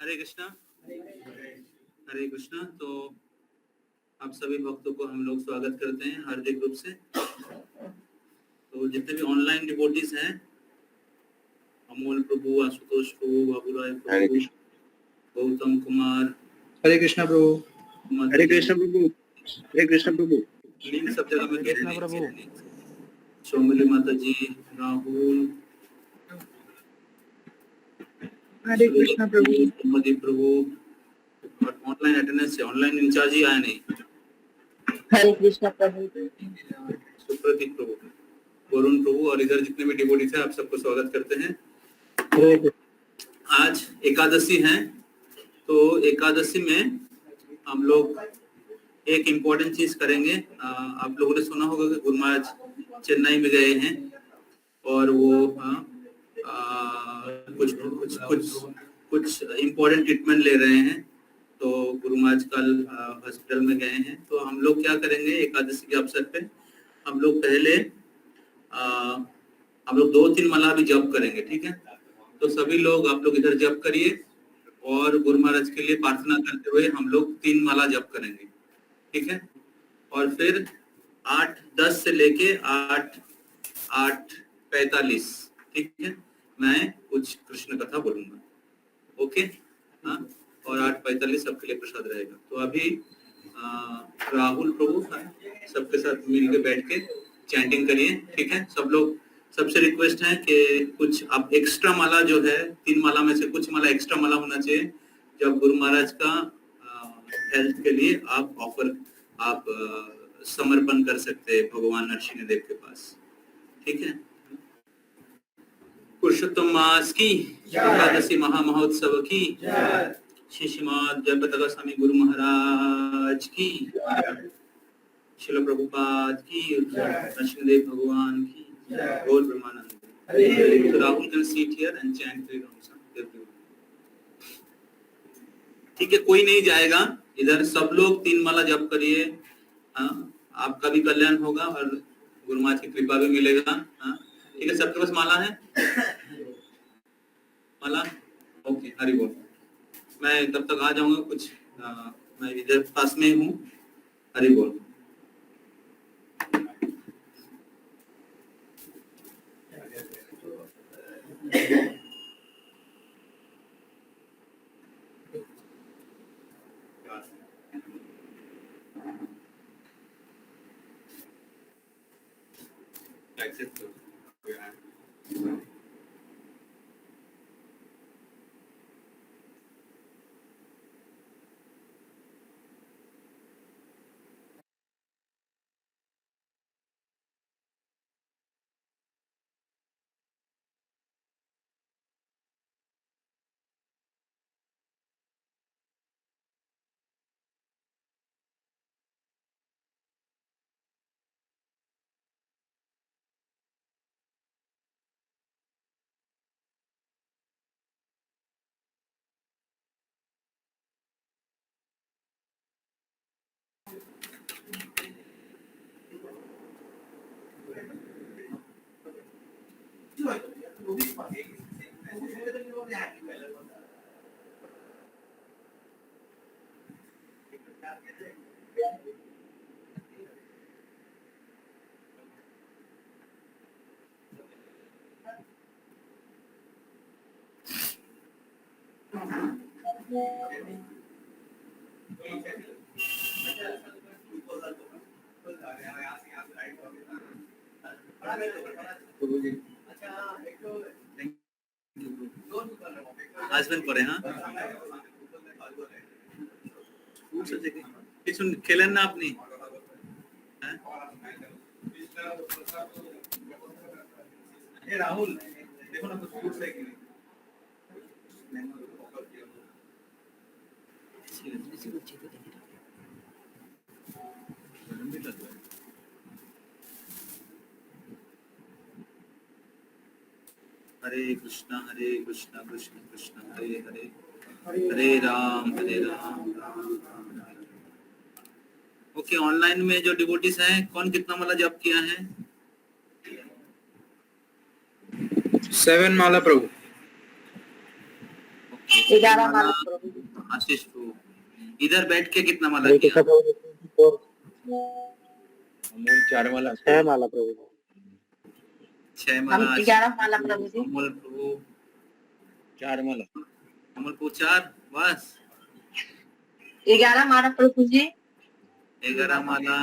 हरे कृष्णा। हरे कृष्णा। तो आप सभी भक्तों को हम लोग स्वागत करते हैं हार्दिक रूप से। तो जितने भी ऑनलाइन डिवोटीज हैं, अमोल प्रभु, आशुतोष प्रभु, बाबूराय प्रभु, गौतम कुमार, हरे कृष्णा प्रभु। हरे कृष्ण प्रभु। हरे कृष्ण प्रभु। लिंक सब जगह में कृष्ण प्रभु, सोमली माता जी, राहुल, हरे कृष्ण प्रभु। मोदी प्रभु और ऑनलाइन अटेंडेंस है, ऑनलाइन इंचार्ज ही आया नहीं। हरे कृष्ण प्रभु। सुप्रतीक प्रभु, वरुण प्रभु और इधर जितने भी डिवोटीज हैं, आप सबको स्वागत करते हैं। आज एकादशी है, तो एकादशी में हम लोग एक इम्पोर्टेंट चीज करेंगे। आप लोगों ने सुना होगा कि गुरु महाराज चेन्नई में गए हैं और वो कुछ इम्पोर्टेंट ट्रीटमेंट ले रहे हैं। तो गुरु महाराज कल हॉस्पिटल में गए हैं। तो हम लोग क्या करेंगे एकादशी के अवसर पे, हम लोग पहले हम लोग 2-3 माला भी जप करेंगे, ठीक है। तो सभी लोग आप लोग इधर जप करिए और गुरु महाराज के लिए प्रार्थना करते हुए हम लोग 3 माला जप करेंगे, ठीक है। और फिर 8:10 से लेके 8:45, ठीक है, मैं कुछ कृष्ण कथा बोलूंगा, ओके। हाँ, और 8:45 सबके लिए प्रसाद रहेगा। तो अभी राहुल प्रभु सबके साथ मिलके बैठ के चैंटिंग करिए, ठीक है। सब लोग, सबसे रिक्वेस्ट है कि कुछ आप एक्स्ट्रा माला जो है 3 माला में से कुछ माला एक्स्ट्रा माला होना चाहिए, जब गुरु महाराज का हेल्थ के लिए आप समर्पण कर सकते हैं भगवान नरसिंह देव के पास, ठीक है। पुरुषोत्तम मास की एकादशी महामहोत्सव की श्री श्रीमद जयप्रकाश स्वामी गुरु महाराज की, श्रील प्रभुपाद की, नरसिंहदेव भगवान की, Gaur Brahmanand. Rahul can sit here and chant 3 rounds, ठीक है। कोई नहीं जाएगा इधर, सब लोग 3 माला जप करिए। आपका भी कल्याण होगा और गुरु महाराज की कृपा भी मिलेगा। ठीक है, सबके पास माला है? माला, ओके, हरि बोल। मैं तब तक आ जाऊंगा, कुछ मैं इधर पास में हूँ। हरि बोल। हस्बैंड पर है। सुन खेलन ना अपनी राहुल, देखो ना कुछ फ्रूट्स है कि नहीं। हरे कृष्णा कृष्ण कृष्ण हरे हरे, हरे राम राम राम। ओके, ऑनलाइन में जो डिवोटीज हैं, कौन कितना माला जप किया है? 7 माला प्रभु। ओके, 11 माला प्रभु जी। आशीष प्रभु, इधर बैठ के कितना माला हरे किया? कृष्ण प्रभु जी। अमूल 4 माला 6 माला प्रभु जी। 6 हम माला। 11 माला प्रभु जी। अमूल प्रभु 4 माला अमूल प्रभु 4 बस। 11 माला प्रभु जी। 11 माला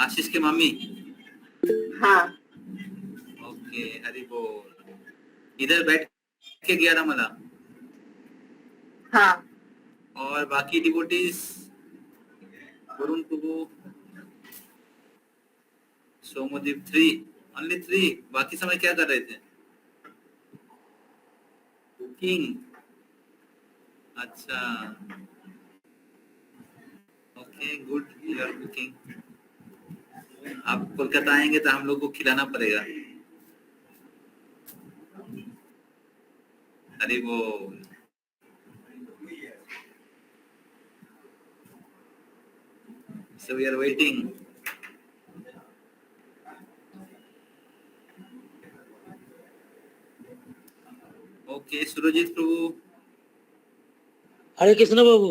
आशीष के मम्मी। हाँ। ओके, हरि बोल। इधर बैठ के 11 माला। हाँ। और बाकी डिवोटीज वरुण प्रभु, सोमदीप 3, ओनली 3। बाकी समय क्या कर रहे थे? कुकिंग। अच्छा, okay, good, you are cooking. आप कोलकाता आएंगे तो हम लोग को खिलाना पड़ेगा। हरि बोल। So we are waiting. Okay, Surajit প্রভু। হরে কৃষ্ণ বাবু।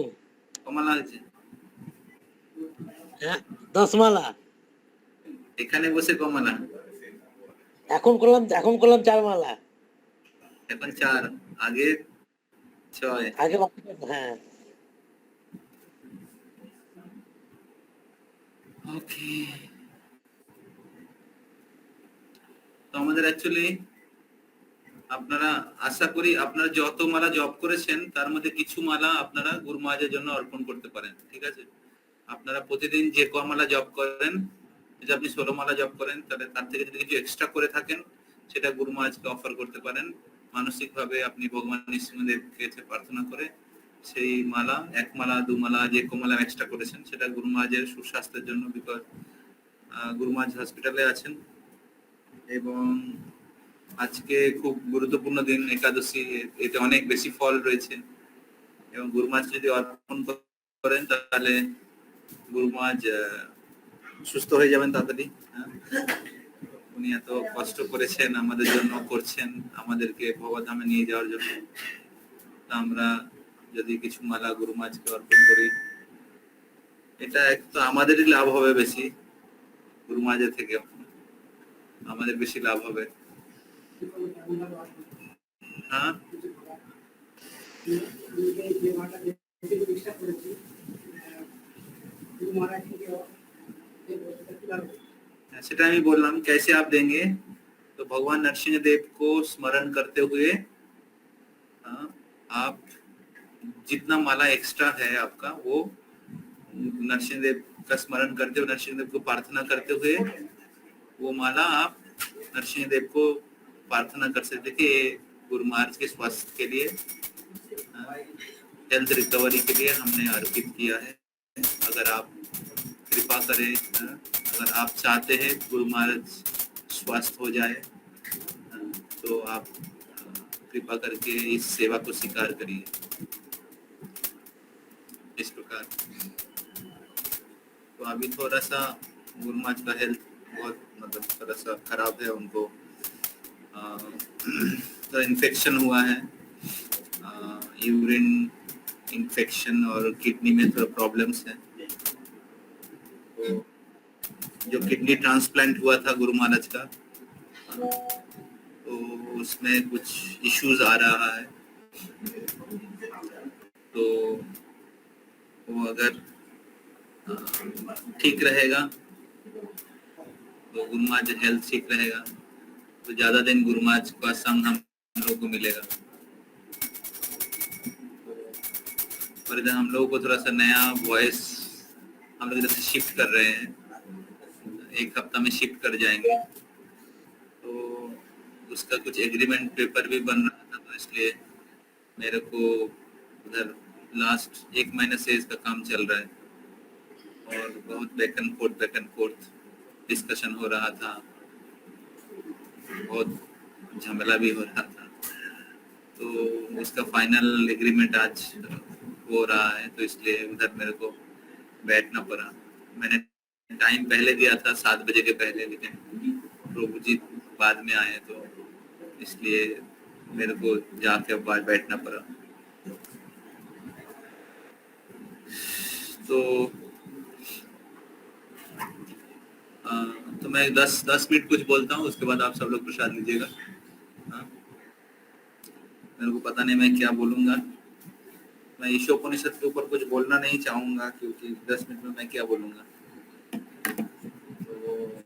কমালা আছে? হ্যাঁ, 10 মালা। এখানে বসে কমালা? এখন করলাম 4 মালা। এখন 4, আগে 6। আগে হ্যাঁ। ওকে, তো আমাদের অ্যাকচুয়ালি আপনারা আশা করি আপনারা যত মালা জপ করেছেন তার মধ্যে কিছু মালা আপনারা গুরু মহারাজের জন্য অর্পণ করতে পারেন, ঠিক আছে? আপনারা প্রতিদিন যে ক মালা জপ করেন, যদি আপনি 16 মালা জপ করেন তাহলে তার থেকে যদি কিছু এক্সট্রা করে থাকেন সেটা গুরু মহারাজকে অফার করতে পারেন। মানসিক ভাবে আপনি ভগবান নৃসিংহদেবকে কাছে প্রার্থনা করে সেই মালা, 1 মালা 2 মালা যে ক মালা এক্সট্রা করেছেন সেটা গুরু মহারাজের সুস্বাস্থ্যের জন্য, বিকজ গুরু মহারাজ হসপিটালে আছেন এবং আজকে খুব গুরুত্বপূর্ণ দিন একাদশী, এতে অনেক বেশি ফল রয়েছে এবং গুরু মহারাজ যদি অর্পণ করেন তাহলে গুরু মহারাজ সুস্থ হয়ে যাবেন তাড়াতাড়ি। উনি এত কষ্ট করেছেন আমাদের জন্য, করছেন আমাদেরকে ভবধামে নিয়ে যাওয়ার জন্য। আমরা যদি কিছু মালা গুরু মহারাজকে অর্পণ করি এটা একটু আমাদেরই লাভ হবে বেশি, গুরু মহারাজের থেকে আমাদের বেশি লাভ হবে। হ্যাঁ, সেটা আমি বললাম कैसे आप देंगे, तो भगवान नरसिंह देव को स्मरण करते हुए आप जितना माला एक्स्ट्रा है आपका वो नरसिंह देव का स्मरण करते हुए, नरसिंह देव को प्रार्थना करते हुए वो माला आप नरसिंह देव को प्रार्थना कर सकते कि गुरु महाराज के स्वास्थ्य के लिए, हेल्थ रिकवरी के लिए हमने अर्पित किया है। अगर आप कृपा करें, अगर आप चाहते हैं गुरु महाराज स्वस्थ हो जाए तो आप कृपा करके इस सेवा को स्वीकार करिए। इस प्रकार तो अभी थोड़ा सा गुरु महाराज का हेल्थ बहुत मतलब थोड़ा सा खराब है, उनको तो इन्फेक्शन हुआ है, यूरिन इन्फेक्शन और किडनी में थोड़ा प्रॉब्लम्स है। तो जो किडनी ट्रांसप्लांट हुआ था गुरु महाराज का तो उसमें कुछ इश्यूज आ रहा है, तो वो अगर ठीक रहेगा तो गुरु महाराज हेल्थ ठीक रहेगा तो ज्यादा दिन गुरु महाराज का संग हम लोग को मिलेगा। और इधर हम लोगों को थोड़ा सा नया वॉइस हम लोग इधर से शिफ्ट कर रहे हैं, 1 हफ्ता में शिफ्ट कर जाएंगे, तो उसका कुछ एग्रीमेंट पेपर भी बन रहा था, तो इसलिए मेरे को उधर लास्ट 1 महीने से इसका काम चल रहा है और बहुत बैक एंड फोर्थ डिस्कशन हो रहा था, बहुत झमेला भी हो रहा था, तो इसका फाइनल एग्रीमेंट आज हो रहा है, तो इसलिए उधर मेरे को बैठना पड़ा। मैंने टाइम पहले दिया था 7 बजे के पहले, लेकिन प्रभु जी बाद में आए तो इसलिए मेरे को जाके बाहर बैठना पड़ा। तो मैं 10 मिनट कुछ बोलता हूँ, उसके बाद आप सब लोग प्रसाद लीजिएगा। हाँ, मेरे को पता नहीं मैं क्या बोलूँगा। मैं ईशोपनिषद के ऊपर कुछ बोलना नहीं चाहूँगा, क्योंकि 10 मिनट में मैं क्या बोलूँगा। तो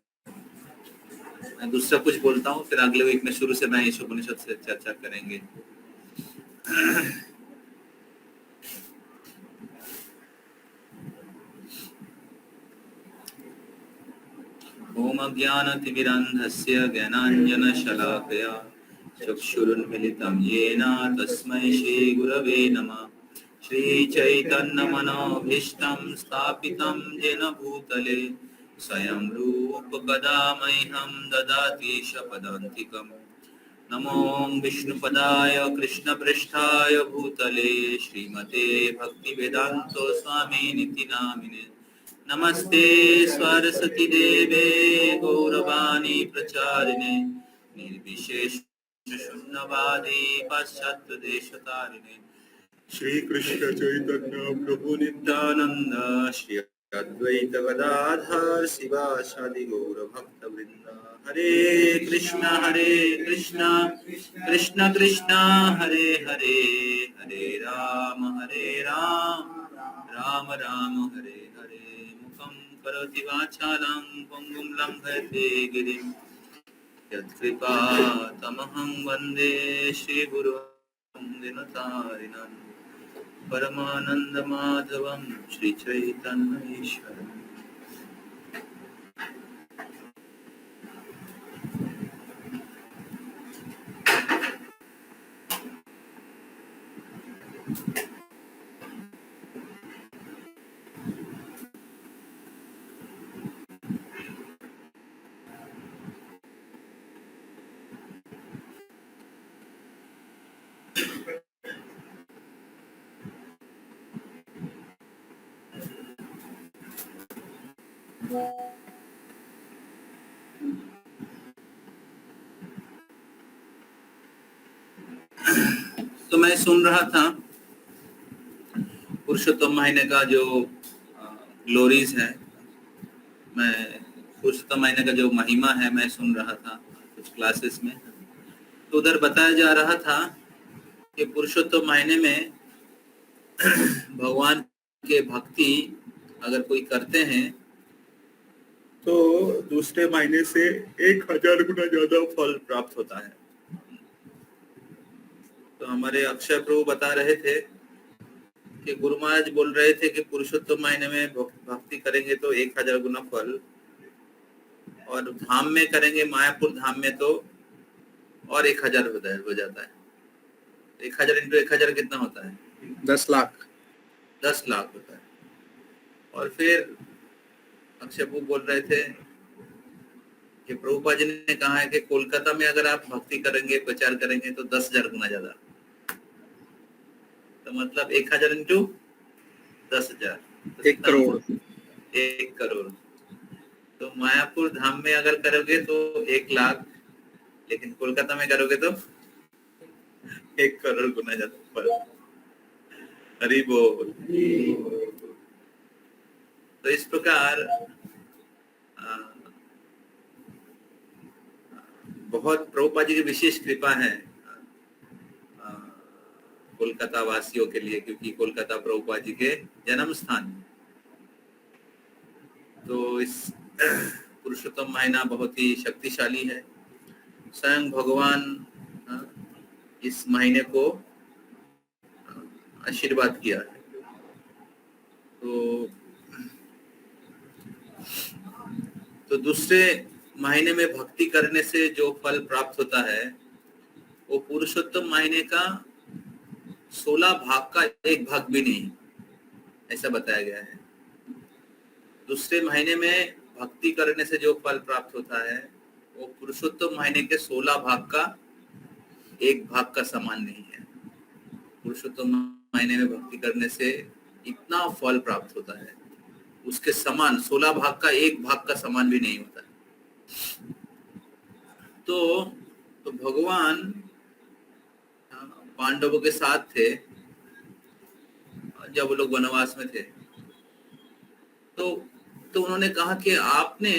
मैं दूसरा कुछ बोलता हूँ, फिर अगले वीक में शुरू से मैं ईशोपनिषद से चर्चा करेंगे। ओम अज्ञानतिमिरन्धस्य ज्ञानाञ्जनशलाकया चक्षुरुन्मिलितं येन तस्मै श्रीगुरवे नमः। श्रीचैतन्यमनोभीष्टं स्थापितं येन भूतले स्वयं रूप कदा मह्यं ददाति शपदान्तिकम्। नमो विष्णुपदाय कृष्णपृष्ठाय भूतले श्रीमते भक्तिवेदान्तो स्वामिनिति नामिने। नमस्ते सरस्वती देवे गौरवाणी प्रचारिणे निर्विशेष शून्यवादी पाश्चात्य देशतारिणे। श्री कृष्ण चैतन्य प्रभु नित्यानंद श्री अद्वैत गदाधर शिवासादि गौर भक्त वृंद। हरे कृष्ण कृष्ण कृष्ण हरे हरे, हरे राम राम राम हरे हरे। मुखं करोति वाचालं पङ्गुं लङ्घयते गिरिं यत्कृपातमहं वन्दे श्रीगुरुं दिनतारिणं। परमानन्दमाधवं श्रीचैतन्यईश्वरम्। तो मैं सुन रहा था पुरुषोत्तम महीने का जो ग्लोरीज है, मैं पुरुषोत्तम महीने का जो महिमा है मैं सुन रहा था कुछ क्लासेस में। तो उधर बताया जा रहा था कि पुरुषोत्तम महीने में भगवान के भक्ति अगर कोई करते हैं तो दूसरे महीने से 1000 गुना ज्यादा फल प्राप्त होता है। तो हमारे अक्षय प्रभु बता रहे थे कि गुरु महाराज बोल रहे थे कि पुरुषोत्तम महीने में भक्ति करेंगे तो 1000 गुना फल, और धाम में करेंगे मायापुर धाम में तो और 1000 हो जाता है। 1000 इंटू 1000 कितना होता है? 10 लाख 10 लाख होता है। और फिर अक्षय प्रभु बोल रहे थे कि प्रभुपाद जी ने कहा है कि कोलकाता में अगर आप भक्ति करेंगे, प्रचार करेंगे तो 10,000 गुना ज्यादा। तो मतलब 1000 इंटू 10,000, 1 करोड़। 1 करोड़। तो मायापुर धाम में अगर करोगे तो 1 लाख, लेकिन कोलकाता में करोगे तो 1 करोड़ गुना ज्यादा। हरि बोल। तो इस प्रकार बहुत प्रभुपाद जी की विशेष कृपा है कोलकाता वासियों के लिए, क्योंकि कोलकाता प्रभुपाद जी के जन्म स्थान। तो इस पुरुषोत्तम महीना बहुत ही शक्तिशाली है। स्वयं भगवान इस महीने को आशीर्वाद किया है। तो दूसरे महीने में भक्ति करने से जो फल प्राप्त होता है वो पुरुषोत्तम महीने का 16 भाग का 1 भाग भी नहीं, ऐसा बताया गया है। दूसरे महीने में भक्ति करने से जो फल प्राप्त होता है वो पुरुषोत्तम महीने के 16 भाग का 1 भाग का समान नहीं है। पुरुषोत्तम महीने में भक्ति करने से इतना फल प्राप्त होता है, उसके समान 16 भाग का 1 भाग का समान भी नहीं होता है। तो भगवान पांडवों के साथ थे जब वो लोग वनवास में थे, तो उन्होंने कहा कि आपने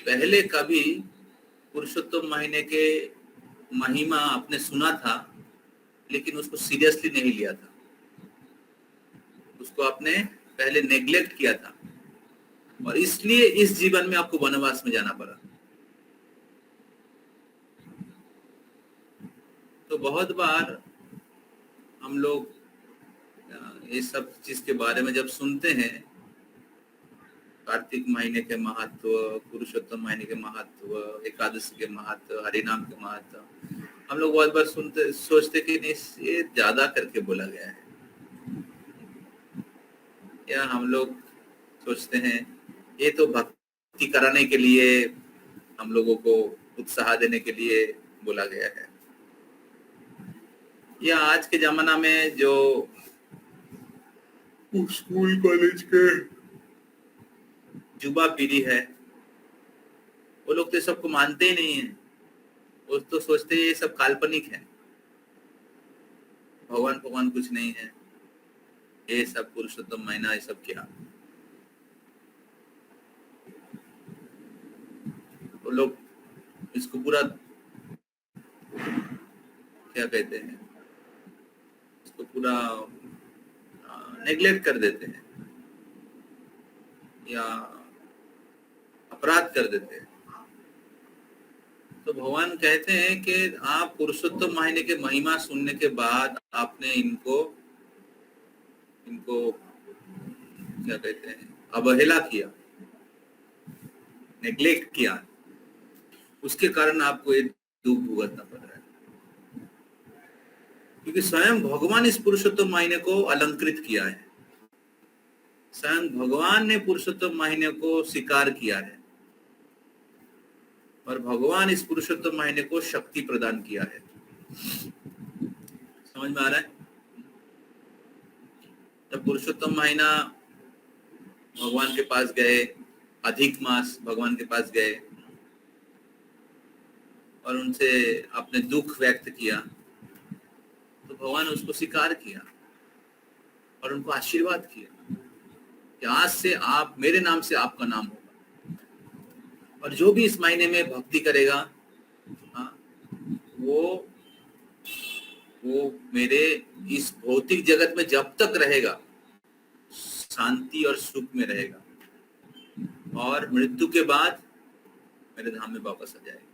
पहले कभी पुरुषोत्तम महीने के महिमा आपने सुना था, लेकिन उसको सीरियसली नहीं लिया था, उसको आपने पहले नेग्लेक्ट किया था, और इसलिए इस जीवन में आपको वनवास में जाना पड़ा। तो बहुत बार हम लोग ये सब चीज के बारे में जब सुनते हैं, कार्तिक महीने के महत्व, पुरुषोत्तम महीने के महत्व, एकादशी के महत्व, हरिनाम के महत्व, हम लोग बहुत बार सोचते कि नहीं, ये ज्यादा करके बोला गया है, या हम लोग सोचते हैं ये तो भक्ति कराने के लिए, हम लोगों को उत्साह देने के लिए बोला गया है। या आज के जमाना में जो स्कूल कॉलेज के युवा पीढ़ी है, वो लोग तो सबको मानते ही नहीं है, वो तो सोचते हैं ये सब काल्पनिक है, भगवान कुछ नहीं है, ये सब पुरुषोत्तम महीना, ये सब क्या। वो लोग इसको पूरा क्या कहते हैं, इसको पूरा नेग्लेक्ट कर देते हैं या अपराध कर देते हैं। तो भगवान कहते हैं कि आप पुरुषोत्तम महीने के महिमा सुनने के बाद आपने इनको क्या कहते हैं, अवहेला किया, नेग्लेक्ट किया, उसके कारण आपको ये दुख भुगतना पड़ रहा है। क्योंकि स्वयं भगवान इस पुरुषोत्तम महीने को अलंकृत किया है, स्वयं भगवान ने पुरुषोत्तम महीने को स्वीकार किया है, और भगवान इस पुरुषोत्तम महीने को शक्ति प्रदान किया है। समझ में आ रहा है? जब पुरुषोत्तम महीना भगवान के पास गए, अधिक मास भगवान के पास गए और उनसे अपने दुख व्यक्त किया, तो भगवान उसको स्वीकार किया और उनको आशीर्वाद किया कि आज से आप मेरे नाम से आपका नाम होगा, और जो भी इस महीने में भक्ति करेगा वो मेरे इस भौतिक जगत में जब तक रहेगा शांति और सुख में रहेगा, और मृत्यु के बाद मेरे धाम में वापस आ जाएगा।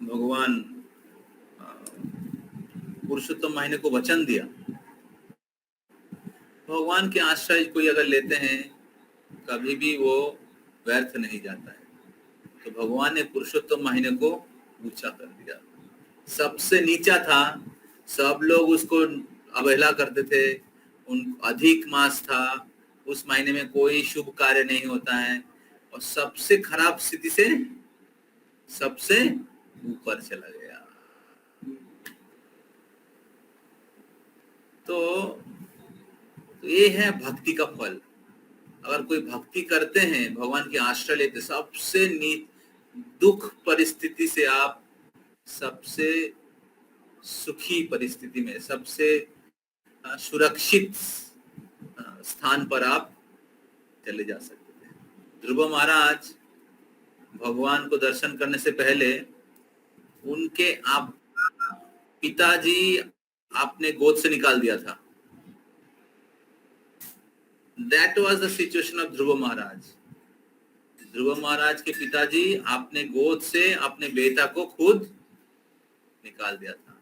भगवान पुरुषोत्तम महीने को वचन दिया। भगवान के आश्रय कोई अगर लेते हैं, कभी भी वो व्यर्थ नहीं जाता है। तो भगवान ने पुरुषोत्तम महीने को ऊंचा कर दिया, सबसे नीचा था, सब लोग उसको अवहेला करते थे, उन अधिक मास था, उस महीने में कोई शुभ कार्य नहीं होता है, और सबसे खराब स्थिति से सबसे ऊपर चला गया। तो ये है भक्ति का फल। अगर कोई भक्ति करते हैं, भगवान के आश्रय लेते, सबसे दुख परिस्थिति से आप सबसे सुखी परिस्थिति में, सबसे सुरक्षित स्थान पर आप चले जा सकते हैं। ध्रुव महाराज भगवान को दर्शन करने से पहले उनके पिताजी आपने गोद से निकाल दिया था। That was the situation of ध्रुव महाराज। ध्रुव महाराज के पिताजी आपने गोद से अपने बेटा को खुद निकाल दिया था,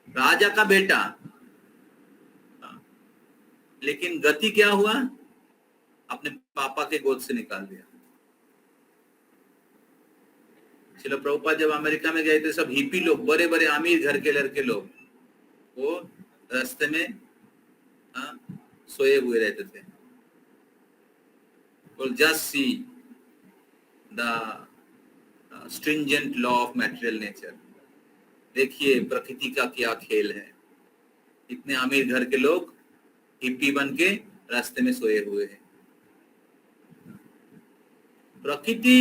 राजा का बेटा। लेकिन गति क्या हुआ, अपने पापा के गोद से निकाल दिया। श्रील प्रभुपाद जब अमेरिका में गए थे, सब हिपी लोग, बड़े बड़े अमीर घर के लड़के लोग, वो रास्ते में सोए हुए रहते थे। Just see the stringent law of material nature। देखिए प्रकृति का क्या खेल है। इतने अमीर घर के लोग हिप्पी बन के रास्ते में सोए हुए हैं। प्रकृति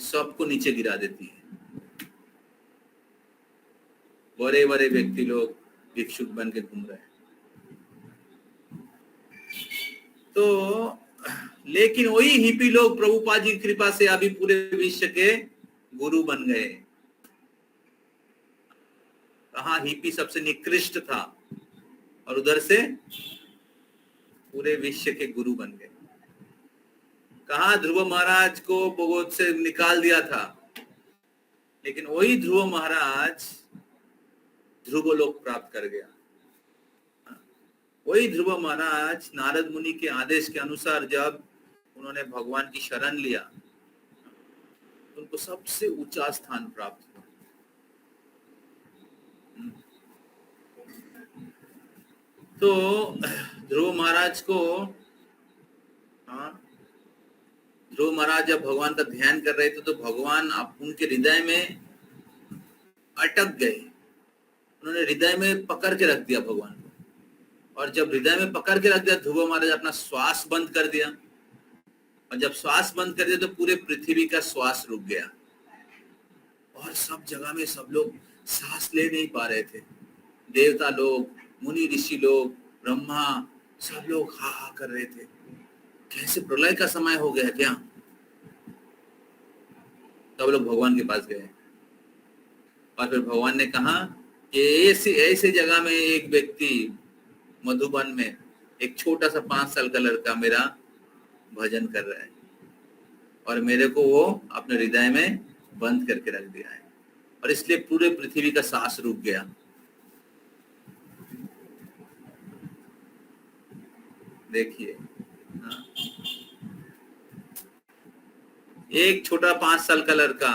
सबको नीचे गिरा देती है। बड़े बड़े व्यक्ति लोग भिक्षुक बन के घूम रहे हैं। तो लेकिन वही हिपी लोग प्रभुपाद जी की कृपा से अभी पूरे विश्व के गुरु बन गए। कहा हिपी सबसे निकृष्ट था और उधर से पूरे विश्व के गुरु बन गए। कहा ध्रुव महाराज को भगवत से निकाल दिया था, लेकिन वही ध्रुव महाराज ध्रुव लोक प्राप्त कर गया। वही ध्रुव महाराज नारद मुनि के आदेश के अनुसार जब उन्होंने भगवान की शरण लिया, उनको सबसे ऊंचा स्थान प्राप्त हुआ। तो ध्रुव महाराज को, ध्रुव महाराज जब भगवान का ध्यान कर रहे थे तो भगवान आप उनके हृदय में अटक गए। उन्होंने हृदय में पकड़ के रख दिया भगवान को, और जब हृदय में पकड़ के रख दिया ध्रुव महाराज अपना श्वास बंद कर दिया, और जब श्वास बंद कर दिया तो पूरे पृथ्वी का श्वास रुक गया और सब जगह में सब लोग सांस ले नहीं पा रहे थे। देवता लोग, मुनि ऋषि लोग, ब्रह्मा, सब लोग हा हा कर रहे थे, कैसे प्रलय का समय हो गया क्या। सब लोग भगवान के पास गए और फिर भगवान ने कहा कि ऐसे जगह में एक व्यक्ति मधुबन में एक छोटा सा 5 साल का लड़का मेरा भजन कर रहा है और मेरे को वो अपने हृदय में बंद करके रख दिया है, और इसलिए पूरे पृथ्वी का सांस रुक गया। देखिए, एक छोटा 5 साल का लड़का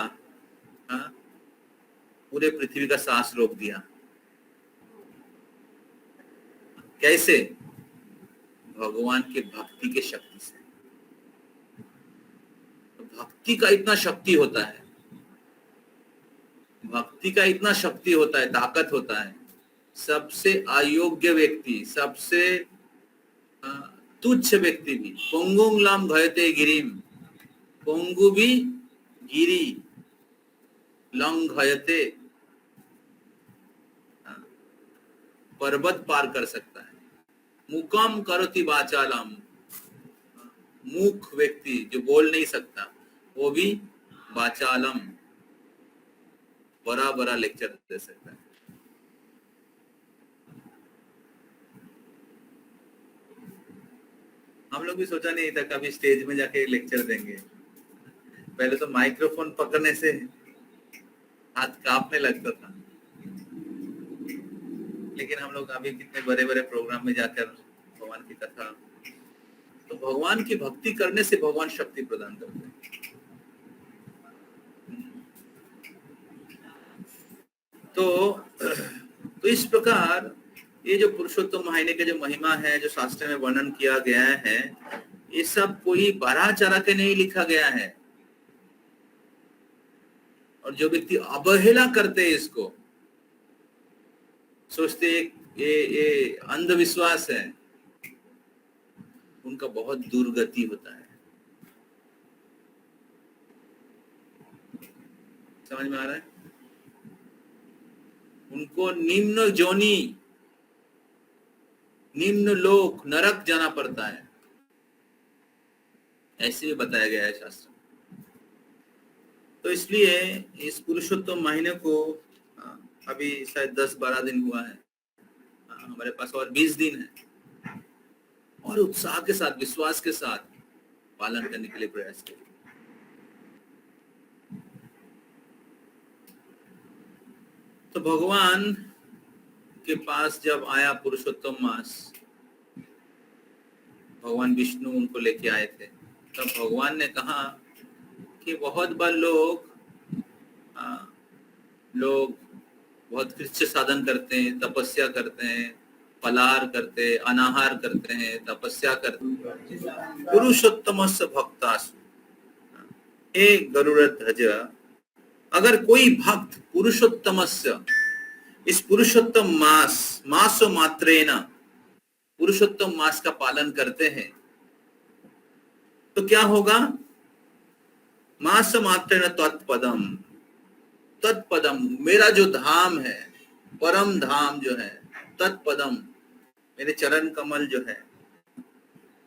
पूरे पृथ्वी का सांस रोक दिया। कैसे? भगवान के भक्ति के शक्ति से। भक्ति का इतना शक्ति होता है, भक्ति का इतना शक्ति होता है, ताकत होता है। सबसे अयोग्य व्यक्ति, सबसे तुच्छ व्यक्ति भी, पोंगुम लाम घयते गिरिम, पोंगु भी गिरी लंग घयते, पर्वत पार कर सकता है। मुकम करोति वाचालम, मूक व्यक्ति जो बोल नहीं सकता वो भी वाचालम बड़ा बड़ा लेक्चर दे सकता है। हम लोग भी सोचा नहीं था कभी स्टेज में जाके लेक्चर देंगे। पहले तो माइक्रोफोन पकड़ने से हाथ कांपने लगता था, लेकिन हम लोग अभी कितने बड़े बड़े प्रोग्राम में जाकर भगवान की कथा, तो भगवान की भक्ति करने से भगवान शक्ति प्रदान करते हैं। तो इस प्रकार ये जो पुरुषोत्तम महीने के जो महिमा है, जो शास्त्र में वर्णन किया गया है, ये सब कोई बारह चरा के नहीं लिखा गया है। और जो व्यक्ति अवहेला करते हैं इसको, सोचते ये अंधविश्वास है, उनका बहुत दुर्गति होता है। समझ में आ रहा है? उनको निम्न जोनी, निम्न लोक, नरक जाना पड़ता है, ऐसे भी बताया गया है शास्त्र। तो इसलिए इस पुरुषोत्तम महीने को अभी शायद 10-12 दिन हुआ है, हमारे पास और 20 दिन है, और उत्साह के साथ, विश्वास के साथ पालन करने के लिए प्रयास करें। तो भगवान के पास जब आया पुरुषोत्तम मास, भगवान विष्णु उनको लेके आए थे, तब भगवान ने कहा कि बहुत बार लोग बहुत कृत्य साधन करते हैं, तपस्या करते हैं, फलाहार करते हैं, अनाहार करते हैं, तपस्या करते हैं। पुरुषोत्तमस्य भक्तासु, हे गरुड़ध्वज, अगर कोई भक्त पुरुषोत्तमस्य, इस पुरुषोत्तम मासो मात्रेण, पुरुषोत्तम मास का पालन करते हैं, तो क्या होगा? मास मात्रेण तत्पदम, तत्पदम मेरा जो धाम है, परम धाम जो है, तत्पदम मेरे चरण कमल जो है,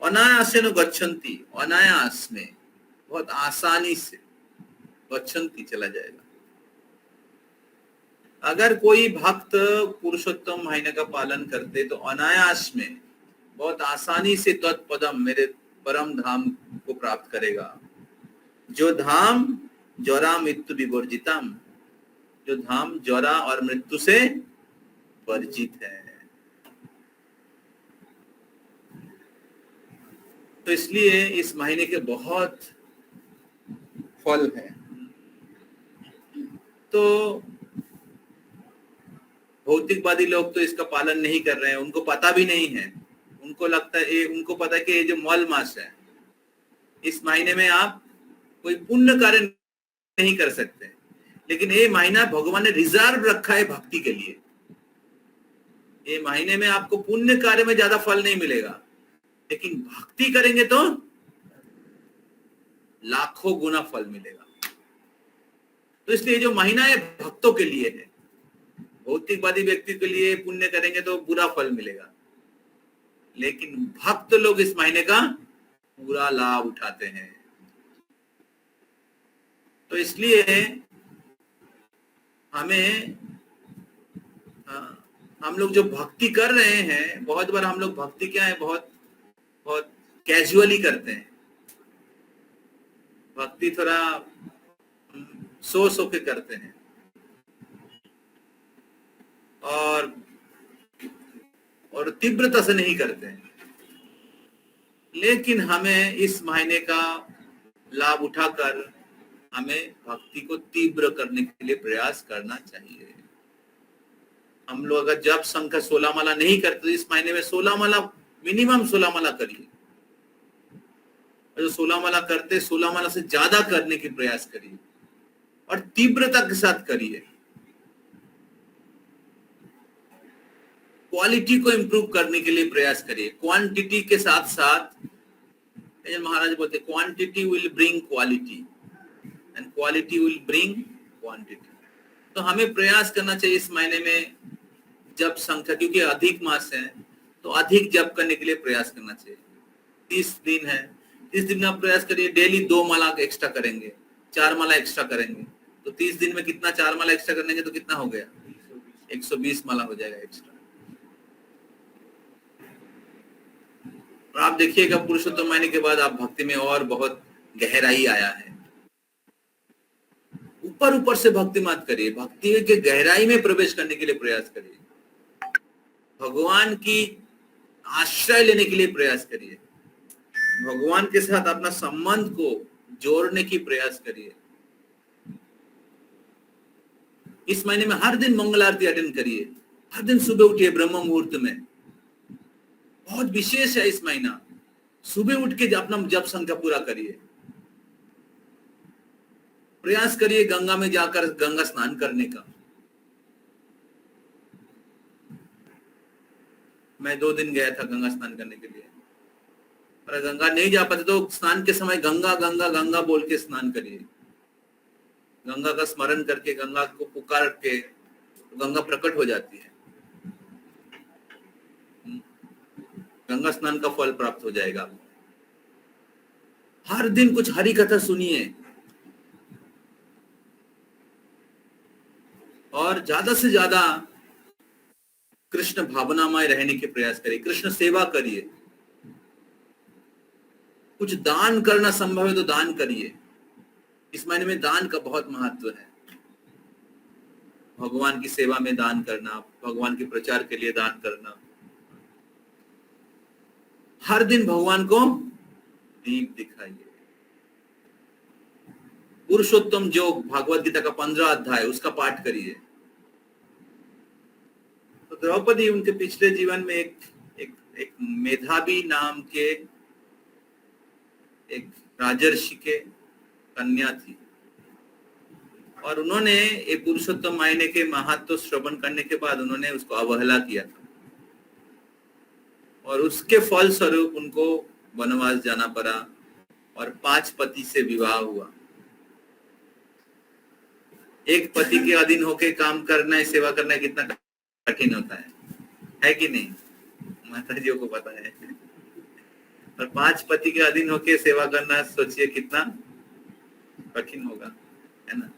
अनायासेन गच्छन्ति, अनायास में बहुत आसानी से गच्छन्ति चला जाएगा। अगर कोई भक्त पुरुषोत्तम महीने का पालन करते तो अनायास में बहुत आसानी से तत्पदम मेरे परम धाम को प्राप्त करेगा। जो धाम जरा मृत्यु विवर्जितम, जो धाम जरा और मृत्यु से वर्जित है। तो इसलिए इस महीने के बहुत फल हैं। तो भौतिकवादी लोग तो इसका पालन नहीं कर रहे हैं, उनको पता भी नहीं है। उनको लगता है, उनको पता है कि ये जो मौल मास है, इस महीने में आप कोई पुण्य कार्य नहीं कर सकते, लेकिन ये महीना भगवान ने रिजर्व रखा है भक्ति के लिए। ये महीने में आपको पुण्य कार्य में ज्यादा फल नहीं मिलेगा, लेकिन भक्ति करेंगे तो लाखों गुना फल मिलेगा। तो इसलिए जो महीना है भक्तों के लिए है। भौतिकवादी व्यक्ति के लिए पुण्य करेंगे तो बुरा फल मिलेगा, लेकिन भक्त लोग इस महीने का पूरा लाभ उठाते हैं। तो इसलिए हमें हम लोग जो भक्ति कर रहे हैं, बहुत बार हम लोग भक्ति क्या है, बहुत बहुत कैजुअली करते हैं। भक्ति थोड़ा सो के करते हैं और तीव्रता से नहीं करते हैं। लेकिन हमें इस महीने का लाभ उठाकर हमें भक्ति को तीव्र करने के लिए प्रयास करना चाहिए। हम लोग अगर जप संख्या 16 माला नहीं करते तो इस महीने में 16 माला, मिनिमम 16 माला करिए। जो 16 माला करते 16 माला से ज्यादा करने की प्रयास करिए और तीव्रता के साथ करिए। क्वालिटी को इंप्रूव करने के लिए प्रयास करिए, क्वांटिटी के साथ साथ। महाराज बोलते quantity will bring quality and quality will bring quantity. तो हमें प्रयास करना चाहिए इस महीने में जप संख्या, क्योंकि अधिक मास है तो अधिक जप करने के लिए प्रयास करना चाहिए। 30 दिन है, 30 दिन में आप प्रयास करिए डेली 2 माला एक्स्ट्रा करेंगे, 4 माला एक्स्ट्रा करेंगे। तो 30 दिन में कितना, 4 माला एक्स्ट्रा करेंगे तो कितना हो गया, 120 माला हो जाएगा एक्स्ट्रा। और आप देखिएगा पुरुषोत्तम महीने के बाद आप भक्ति में और बहुत गहराई आया है। ऊपर ऊपर से भक्ति मत करिए, भक्ति के गहराई में प्रवेश करने के लिए प्रयास करिए। भगवान की आश्रय लेने के लिए प्रयास करिए, भगवान के साथ अपना संबंध को जोड़ने की प्रयास करिए। इस महीने में हर दिन मंगल आरती अटेंड करिए, हर दिन सुबह उठिए ब्रह्म मुहूर्त में। बहुत विशेष है इस महीना, सुबह उठ के अपना जप संख्या पूरा करिए। प्रयास करिए गंगा में जाकर गंगा स्नान करने का। मैं 2 दिन गया था गंगा स्नान करने के लिए, और गंगा नहीं जा पाते तो स्नान के समय गंगा गंगा गंगा बोल के स्नान करिए। गंगा का स्मरण करके, गंगा को पुकार के गंगा प्रकट हो जाती है। गंगा स्नान का फल प्राप्त हो जाएगा। हर दिन कुछ हरि कथा सुनिए और ज्यादा से ज्यादा कृष्ण भावनामय रहने के प्रयास करिए, कृष्ण सेवा करिए। कुछ दान करना संभव है तो दान करिए। इस महीने में दान का बहुत महत्व है। भगवान की सेवा में दान करना, भगवान के प्रचार के लिए दान करना। हर दिन भगवान को दीप दिखाइए। पुरुषोत्तम योग भागवत गीता का 15 अध्याय उसका पाठ करिए। तो द्रौपदी उनके पिछले जीवन में एक मेधावी नाम के एक राजर्षि के कन्या थी, और उन्होंने ये पुरुषोत्तम महीने के महत्व श्रवण करने के बाद उन्होंने उसको अवहेला किया था, और उसके फल स्वरूप उनको वनवास जाना पड़ा और 5 पति से विवाह हुआ। एक पति के अधीन होके काम करना है, सेवा करना है, कितना कठिन होता है कि नहीं? माता जी को पता है। और 5 पति के अधीन होके सेवा करना, सोचिए कितना कठिन होगा, है ना?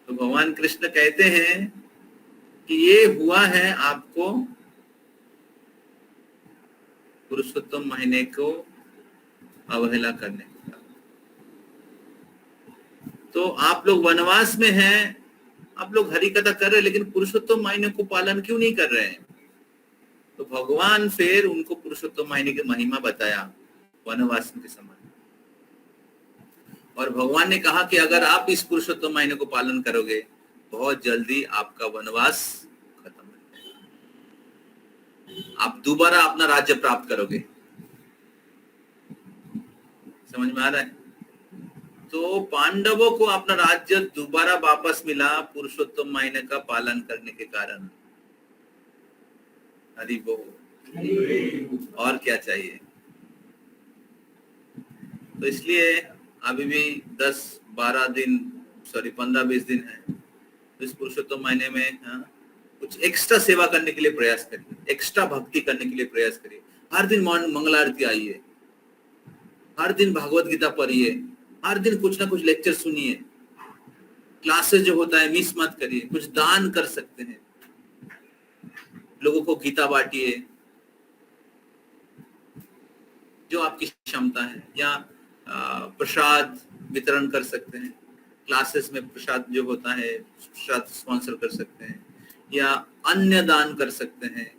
तो भगवान कृष्ण कहते हैं कि ये हुआ है आपको पुरुषोत्तम महीने को अवहेला करने के कारण। तो आप लोग वनवास में हैं, आप लोग हरि कथा कर रहे हैं, लेकिन पुरुषोत्तम महीने को पालन क्यों नहीं कर रहे हैं? तो भगवान फिर उनको पुरुषोत्तम महीने की महिमा बताया वनवास के समय। और भगवान ने कहा कि अगर आप इस पुरुषोत्तम महीने को पालन करोगे, बहुत जल्दी आपका वनवास खत्म हो जाएगा, आप दोबारा अपना राज्य प्राप्त करोगे। समझ में आ रहा है? तो पांडवों को अपना राज्य दोबारा वापस मिला पुरुषोत्तम महीने का पालन करने के कारण। हरि बोल। और क्या चाहिए? तो इसलिए अभी भी 15-20 दिन है। तो इस पुरुषोत्तम महीने में कुछ एक्स्ट्रा सेवा करने के लिए प्रयास करिए, एक्स्ट्रा भक्ति करने के लिए प्रयास करिए। हर दिन मंगल आरती आइए, हर दिन भागवत गीता पढ़िए, हर दिन कुछ ना कुछ लेक्चर सुनिए, क्लासेस जो होता है मिस मत करिए। कुछ दान कर सकते हैं, लोगों को गीता बांटिए जो आपकी क्षमता है, या प्रसाद वितरण कर सकते हैं। क्लासेस में प्रसाद जो होता है प्रसाद स्पॉन्सर कर सकते हैं, या अन्य दान कर सकते हैं।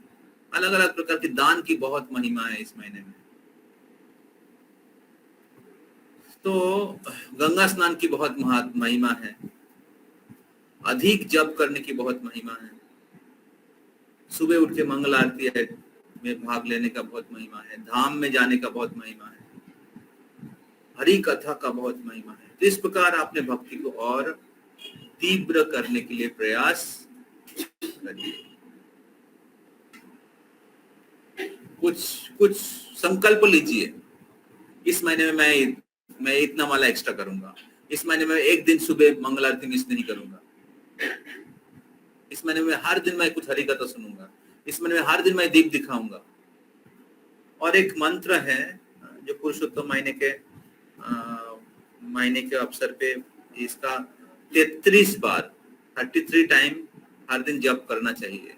अलग अलग प्रकार की दान की बहुत महिमा है इस महीने में। तो गंगा स्नान की बहुत महिमा है, अधिक जप करने की बहुत महिमा है, सुबह उठ के मंगल आरती में भाग लेने का बहुत महिमा है, धाम में जाने का बहुत महिमा है, हरि कथा का बहुत महिमा है। तो इस प्रकार आपने भक्ति को और तीव्र करने के लिए प्रयास करिए। कुछ संकल्प लीजिए, इस महीने में मैं इतना माला एक्स्ट्रा करूंगा, इस महीने में एक दिन सुबह मंगल आरती मिस नहीं करूंगा, इस महीने में हर दिन मैं कुछ हरि कथा सुनूंगा, इस महीने में हर दिन मैं दीप दिखाऊंगा। और एक मंत्र है जो पुरुषोत्तम महीने के अवसर पे इसका 33 बार 33 टाइम हर दिन जप करना चाहिए।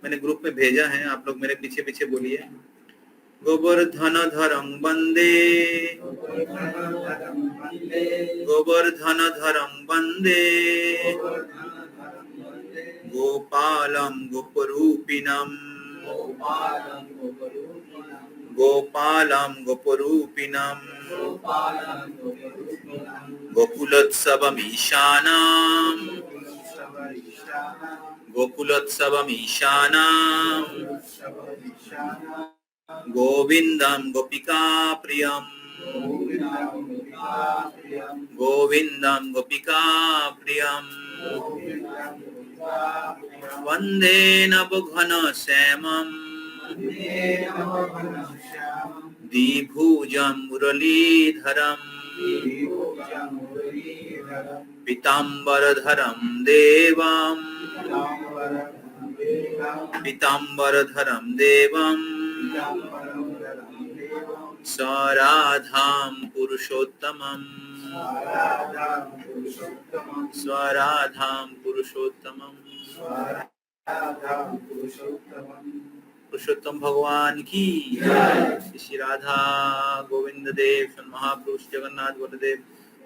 मैंने ग्रुप में भेजा है, आप लोग मेरे पीछे पीछे बोलिए। गोवर्धन धरं वंदे, गोवर्धन धरं वंदे, गोपालं गोपरूपिणं, गोपालं गोपरूपिणं, गोकुलोत्सवमीशानां, गोकुलोत्सवमीशानां, गोविन्दं गोपिका प्रियं, गोविन्दं गोपिका प्रियं, वन्दे नवघनश्यामं, द्विभुजं मुरलीधरं, पीताम्बरधरं देवं, पीताम्बरधरं देवं, स्वराधां पुरुषोत्तमं, स्वराधां पुरुषोत्तमं। पुरुषोत्तम भगवान की, श्री राधा गोविंद देव महापुरुष जगन्नाथ बलदेव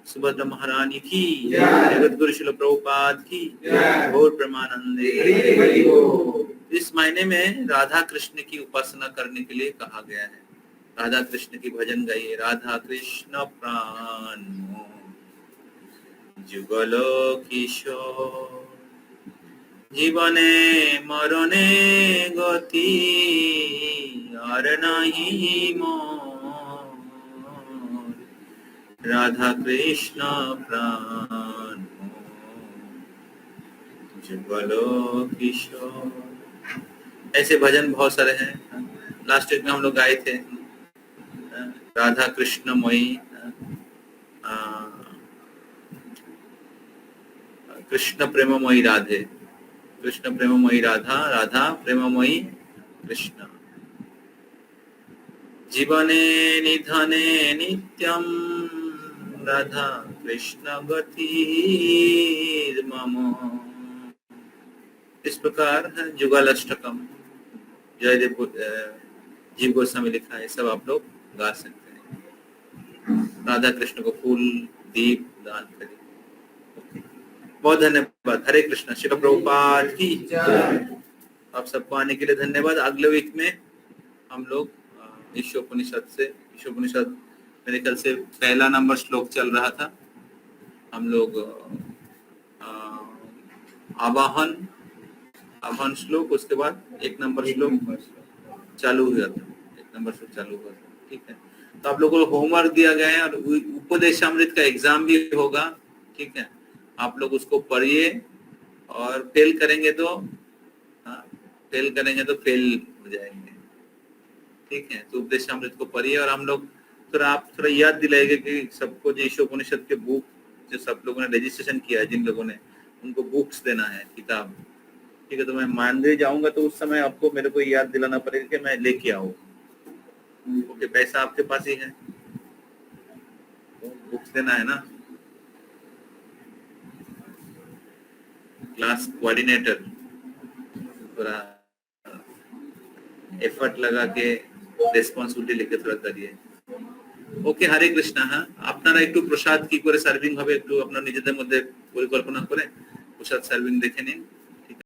सुभद्रा महारानी की, जगत गुरु श्रील प्रभुपाद की, गौर प्रेमानंदे। इस महीने में राधा कृष्ण की उपासना करने के लिए कहा गया है। राधा कृष्ण की भजन गाइए। राधा कृष्ण प्राण जुगल किशोर, जीवने मरणे गति और नहीं मोर, राधा कृष्ण प्राण जुगल किशोर। ऐसे भजन बहुत सारे हैं। लास्ट वीक में हम लोग गाए थे राधा कृष्ण मोई, कृष्ण प्रेममयी राधे, कृष्ण प्रेममयी राधा, राधा प्रेममयी कृष्ण। जीवने निधने नित्यं राधा कृष्ण गति मम। इस प्रकार है जुगल अष्टकम, जयदेव जीव गोस्वामी लिखा है, सब आप लोग गा सकते हैं। राधा कृष्ण को फूल दीप दान करें। बहुत धन्यवाद। हरे कृष्ण। श्री प्रभुपाद की आप सबको आने के लिए धन्यवाद। अगले वीक में हम लोग ईशोपनिषद से, ईशोपनिषद मेरे ख्याल से पहला नंबर श्लोक चल रहा था, हम लोग आवाहन श्लोक, उसके बाद एक नंबर श्लोक चालू हुआ था, एक नंबर श्लोक चालू हुआ था। ठीक है, तो आप लोगों को होमवर्क दिया गया है और उपदेशामृत का एग्जाम भी होगा। ठीक है, आप लोग उसको पढ़िए और फेल करेंगे तो फेल हो जाएंगे। ठीक है, तो उपदेशामृत को पढ़िए और हम लोग आप थोड़ा याद दिलाएंगे कि सबको जो ईशोपनिषद के बुक जो सब लोगों ने रजिस्ट्रेशन किया है, जिन लोगों ने, उनको बुक्स देना है, किताब। ठीक है, तो मैं मानदेय जाऊंगा तो उस समय आपको मेरे को याद दिलाना पड़ेगा कि मैं लेके आऊं। ओके, पैसा आपके पास ही है, तो बुक्स देना है ना। क्लास कोऑर्डिनेटर थोड़ा एफर्ट लगा के রেসপন্সিবিলিটি লিখে থোড়া করিয়ে। ওকে, হরে কৃষ্ণ। হ্যাঁ, আপনারা একটু প্রসাদ কি করে সার্ভিং হবে একটু আপনারা নিজেদের মধ্যে পরিকল্পনা করে প্রসাদ সার্ভিং দেখে নিন।